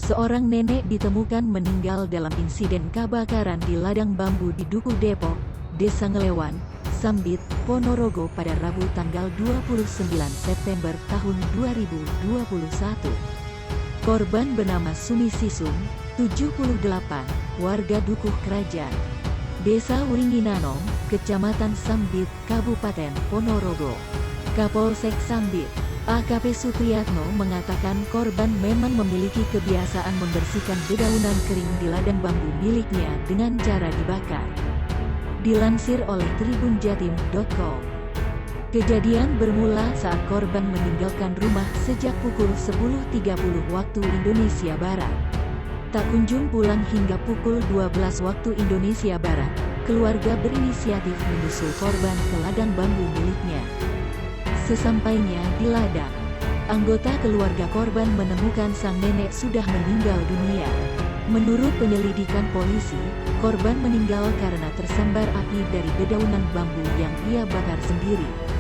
Seorang nenek ditemukan meninggal dalam insiden kebakaran di ladang bambu di Duku Depok, Desa Ngelewan, Sambit, Ponorogo pada Rabu tanggal 29 September tahun 2021. Korban bernama Sumi Sisum, 78, warga Dukuh Kerajaan, Desa Wuringginanong, Kecamatan Sambit, Kabupaten Ponorogo. Kapolsek Sambit, AKP Supriyatno mengatakan korban memang memiliki kebiasaan membersihkan dedaunan kering di ladang bambu miliknya dengan cara dibakar. Dilansir oleh tribunjatim.com, kejadian bermula saat korban meninggalkan rumah sejak pukul 10.30 waktu Indonesia Barat. Tak kunjung pulang hingga pukul 12 waktu Indonesia Barat, keluarga berinisiatif menyusul korban ke ladang bambu miliknya. Sesampainya di ladang, anggota keluarga korban menemukan sang nenek sudah meninggal dunia. Menurut penyelidikan polisi, korban meninggal karena tersambar api dari dedaunan bambu yang ia bakar sendiri.